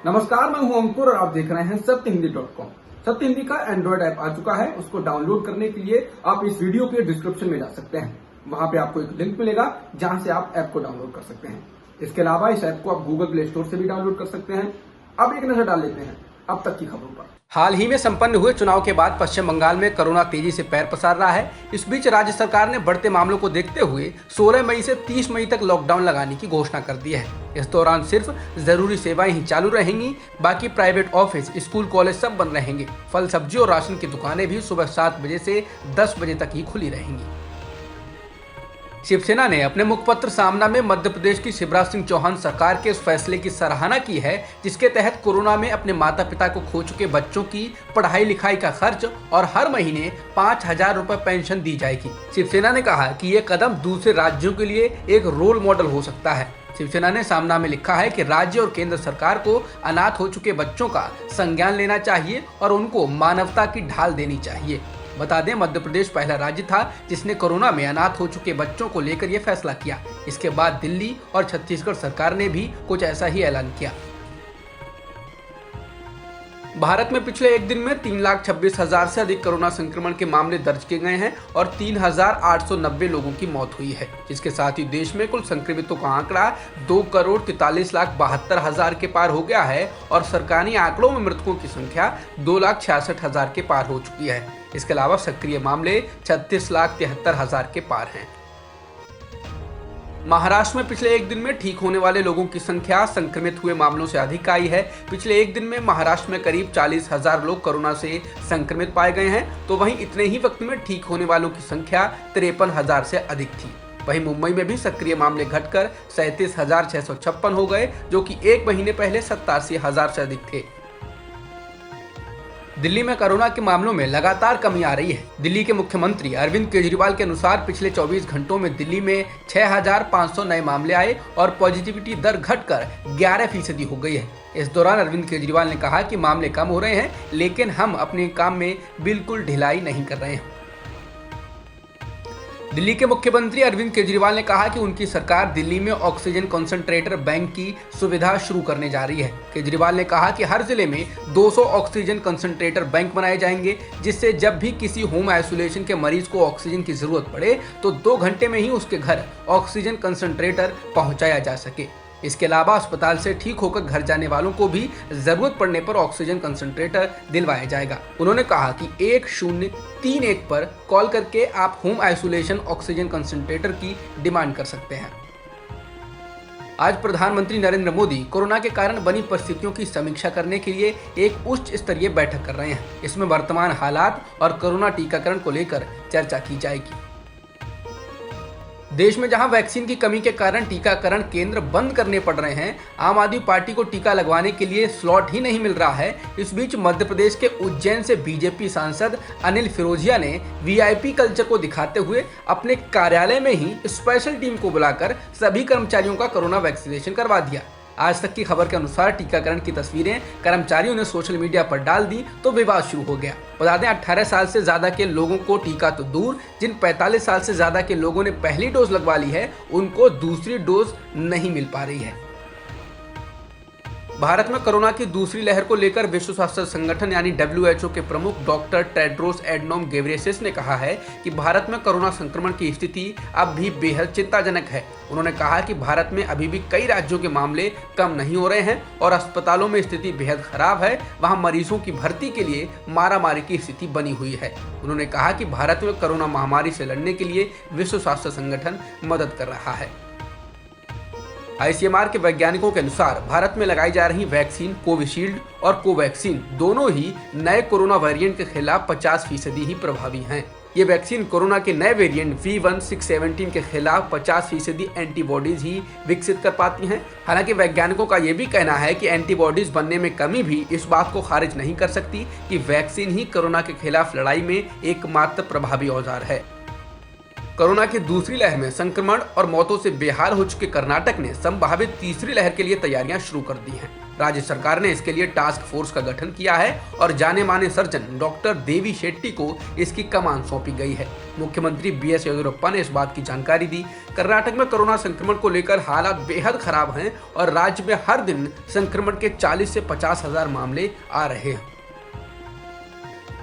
नमस्कार, मैं हूं अंकुर और आप देख रहे हैं सत्यहिंदी.com। सत्य हिंदी का एंड्रॉइड ऐप आ चुका है। उसको डाउनलोड करने के लिए आप इस वीडियो के डिस्क्रिप्शन में जा सकते हैं। वहां पे आपको एक लिंक मिलेगा जहां से आप ऐप को डाउनलोड कर सकते हैं। इसके अलावा इस ऐप को आप गूगल प्ले स्टोर से भी डाउनलोड कर सकते हैं। अब एक नजर डाल लेते हैं अब तक की खबरों पर। हाल ही में संपन्न हुए चुनाव के बाद पश्चिम बंगाल में कोरोना तेजी से पैर पसार रहा है। इस बीच राज्य सरकार ने बढ़ते मामलों को देखते हुए 16 मई से 30 मई तक लॉकडाउन लगाने की घोषणा कर दी है। इस दौरान सिर्फ जरूरी सेवाएं ही चालू रहेंगी, बाकी प्राइवेट ऑफिस, स्कूल, कॉलेज सब बंद रहेंगे। फल, सब्जी और राशन की दुकानें भी सुबह 7 बजे से 10 बजे तक ही खुली रहेंगी। शिवसेना ने अपने मुखपत्र सामना में मध्य प्रदेश की शिवराज सिंह चौहान सरकार के उस फैसले की सराहना की है जिसके तहत कोरोना में अपने माता पिता को खो चुके बच्चों की पढ़ाई लिखाई का खर्च और हर महीने 5,000 रुपए पेंशन दी जाएगी। शिवसेना ने कहा कि ये कदम दूसरे राज्यों के लिए एक रोल मॉडल हो सकता है। शिवसेना ने सामना में लिखा है कि राज्य और केंद्र सरकार को अनाथ हो चुके बच्चों का संज्ञान लेना चाहिए और उनको मानवता की ढाल देनी चाहिए। बता दें, मध्य प्रदेश पहला राज्य था जिसने कोरोना में अनाथ हो चुके बच्चों को लेकर यह फैसला किया। इसके बाद दिल्ली और छत्तीसगढ़ सरकार ने भी कुछ ऐसा ही ऐलान किया। भारत में पिछले एक दिन में 3,26,000 से अधिक कोरोना संक्रमण के मामले दर्ज किए गए हैं और 3,890 लोगों की मौत हुई है, जिसके साथ ही देश में कुल संक्रमितों का आंकड़ा 2,43,72,000 के पार हो गया है और सरकारी आंकड़ों में मृतकों की संख्या 2,66,000 के पार हो चुकी है। इसके अलावा सक्रिय मामले 36,73,000 के पार हैं। महाराष्ट्र में पिछले एक दिन में ठीक होने वाले लोगों की संख्या संक्रमित हुए मामलों से अधिक आई है। पिछले एक दिन में महाराष्ट्र में करीब 40,000 लोग कोरोना से संक्रमित पाए गए हैं, तो वहीं इतने ही वक्त में ठीक होने वालों की संख्या 53,000 से अधिक थी। वहीं मुंबई में भी सक्रिय मामले घटकर 37,656 हो गए, जो कि एक महीने पहले 87,000 से अधिक थे। दिल्ली में कोरोना के मामलों में लगातार कमी आ रही है। दिल्ली के मुख्यमंत्री अरविंद केजरीवाल के अनुसार पिछले 24 घंटों में दिल्ली में 6,500 नए मामले आए और पॉजिटिविटी दर घटकर 11% हो गई है। इस दौरान अरविंद केजरीवाल ने कहा कि मामले कम हो रहे हैं, लेकिन हम अपने काम में बिल्कुल ढिलाई नहीं कर रहे हैं। दिल्ली के मुख्यमंत्री अरविंद केजरीवाल ने कहा कि उनकी सरकार दिल्ली में ऑक्सीजन कंसंट्रेटर बैंक की सुविधा शुरू करने जा रही है। केजरीवाल ने कहा कि हर जिले में 200 ऑक्सीजन कंसंट्रेटर बैंक बनाए जाएंगे, जिससे जब भी किसी होम आइसोलेशन के मरीज को ऑक्सीजन की जरूरत पड़े तो 2 घंटे में ही उसके घर ऑक्सीजन कंसंट्रेटर पहुंचाया जा सके। इसके अलावा अस्पताल से ठीक होकर घर जाने वालों को भी जरूरत पड़ने पर ऑक्सीजन कंसंट्रेटर दिलवाया जाएगा। उन्होंने कहा कि 1031 पर कॉल करके आप होम आइसोलेशन ऑक्सीजन कंसंट्रेटर की डिमांड कर सकते हैं। आज प्रधानमंत्री नरेंद्र मोदी कोरोना के कारण बनी परिस्थितियों की समीक्षा करने के लिए एक उच्च स्तरीय बैठक कर रहे हैं। इसमें वर्तमान हालात और कोरोना टीकाकरण को लेकर चर्चा की जाएगी। देश में जहां वैक्सीन की कमी के कारण टीकाकरण केंद्र बंद करने पड़ रहे हैं, आम आदमी पार्टी को टीका लगवाने के लिए स्लॉट ही नहीं मिल रहा है। इस बीच मध्य प्रदेश के उज्जैन से बीजेपी सांसद अनिल फिरोजिया ने वीआईपी कल्चर को दिखाते हुए अपने कार्यालय में ही स्पेशल टीम को बुलाकर सभी कर्मचारियों का कोरोना वैक्सीनेशन करवा दिया। आज तक की खबर के अनुसार टीकाकरण की तस्वीरें कर्मचारियों ने सोशल मीडिया पर डाल दी तो विवाद शुरू हो गया। बता दें, 18 साल से ज्यादा के लोगों को टीका तो दूर, जिन 45 साल से ज्यादा के लोगों ने पहली डोज लगवा ली है उनको दूसरी डोज नहीं मिल पा रही है। भारत में कोरोना की दूसरी लहर को लेकर विश्व स्वास्थ्य संगठन यानी WHO के प्रमुख डॉक्टर टेड्रोस एडनोम घेब्रेयेसस ने कहा है कि भारत में कोरोना संक्रमण की स्थिति अब भी बेहद चिंताजनक है। उन्होंने कहा कि भारत में अभी भी कई राज्यों के मामले कम नहीं हो रहे हैं और अस्पतालों में स्थिति बेहद खराब है। वहां मरीजों की भर्ती के लिए मारामारी की स्थिति बनी हुई है। उन्होंने कहा कि भारत में कोरोना महामारी से लड़ने के लिए विश्व स्वास्थ्य संगठन मदद कर रहा है। ICMR के वैज्ञानिकों के अनुसार भारत में लगाई जा रही वैक्सीन कोविशील्ड और कोवैक्सीन दोनों ही नए कोरोना वेरिएंट के खिलाफ 50% ही प्रभावी हैं। ये वैक्सीन कोरोना के नए वेरिएंट V1617 के खिलाफ 50% एंटीबॉडीज ही विकसित कर पाती हैं। हालांकि वैज्ञानिकों का ये भी कहना है कि एंटीबॉडीज बनने में कमी भी इस बात को खारिज नहीं कर सकती कि वैक्सीन ही कोरोना के खिलाफ लड़ाई में एकमात्र प्रभावी औजार है। कोरोना की दूसरी लहर में संक्रमण और मौतों से बेहाल हो चुके कर्नाटक ने संभावित तीसरी लहर के लिए तैयारियां शुरू कर दी हैं। राज्य सरकार ने इसके लिए टास्क फोर्स का गठन किया है और जाने माने सर्जन डॉक्टर देवी शेट्टी को इसकी कमान सौंपी गई है। मुख्यमंत्री BS येदियुरप्पा ने इस बात की जानकारी दी। कर्नाटक में कोरोना संक्रमण को लेकर हालात बेहद खराब हैं और राज्य में हर दिन संक्रमण के 40 से 50 हजार मामले आ रहे हैं।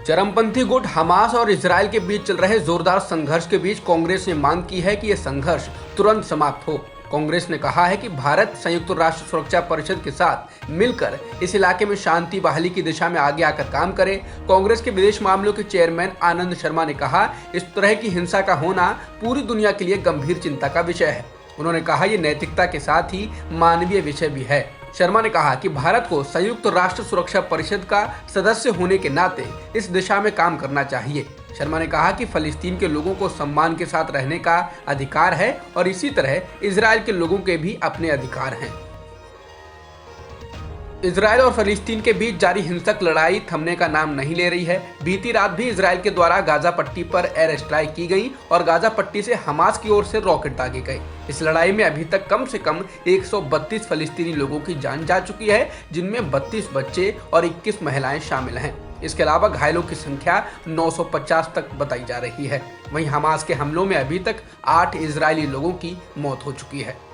चरमपंथी गुट हमास और इजरायल के बीच चल रहे जोरदार संघर्ष के बीच कांग्रेस ने मांग की है कि यह संघर्ष तुरंत समाप्त हो। कांग्रेस ने कहा है कि भारत संयुक्त राष्ट्र सुरक्षा परिषद के साथ मिलकर इस इलाके में शांति बहाली की दिशा में आगे आकर काम करे। कांग्रेस के विदेश मामलों के चेयरमैन आनंद शर्मा ने कहा, इस तरह की हिंसा का होना पूरी दुनिया के लिए गंभीर चिंता का विषय है। उन्होंने कहा, ये नैतिकता के साथ ही मानवीय विषय भी है। शर्मा ने कहा कि भारत को संयुक्त राष्ट्र सुरक्षा परिषद का सदस्य होने के नाते इस दिशा में काम करना चाहिए। शर्मा ने कहा कि फलस्तीन के लोगों को सम्मान के साथ रहने का अधिकार है और इसी तरह इजरायल के लोगों के भी अपने अधिकार हैं। इजरायल और फलस्तीन के बीच जारी हिंसक लड़ाई थमने का नाम नहीं ले रही है। बीती रात भी इजरायल के द्वारा गाजा पट्टी पर एयर स्ट्राइक की गई और गाजा पट्टी से हमास की ओर से रॉकेट दागे गए। इस लड़ाई में अभी तक कम से कम 132 फलस्तीनी लोगों की जान जा चुकी है, जिनमें 32 बच्चे और 21 महिलाएं शामिल हैं। इसके अलावा घायलों की संख्या 950 तक बताई जा रही है। वहीं हमास के हमलों में अभी तक 8 इजरायली लोगों की मौत हो चुकी है।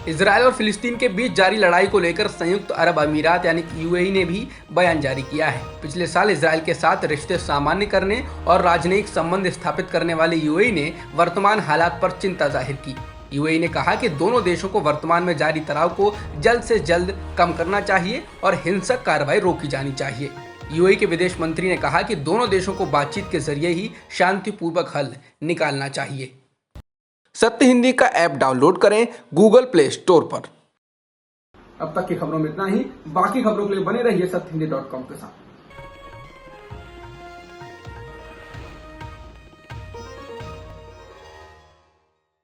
इजरायल और फिलिस्तीन के बीच जारी लड़ाई को लेकर संयुक्त अरब अमीरात यानी कि UAE ने भी बयान जारी किया है। पिछले साल इजरायल के साथ रिश्ते सामान्य करने और राजनयिक संबंध स्थापित करने वाले UAE ने वर्तमान हालात पर चिंता जाहिर की। UAE ने कहा कि दोनों देशों को वर्तमान में जारी तनाव को जल्द से जल्द कम करना चाहिए और हिंसक कार्रवाई रोकी जानी चाहिए। UAE के विदेश मंत्री ने कहा कि दोनों देशों को बातचीत के जरिए ही शांतिपूर्वक हल निकालना चाहिए। सत्य हिंदी का ऐप डाउनलोड करें गूगल प्ले स्टोर पर। अब तक की खबरों में इतना ही। बाकी खबरों के लिए बने रहिए सत्यहिंदी.com के साथ।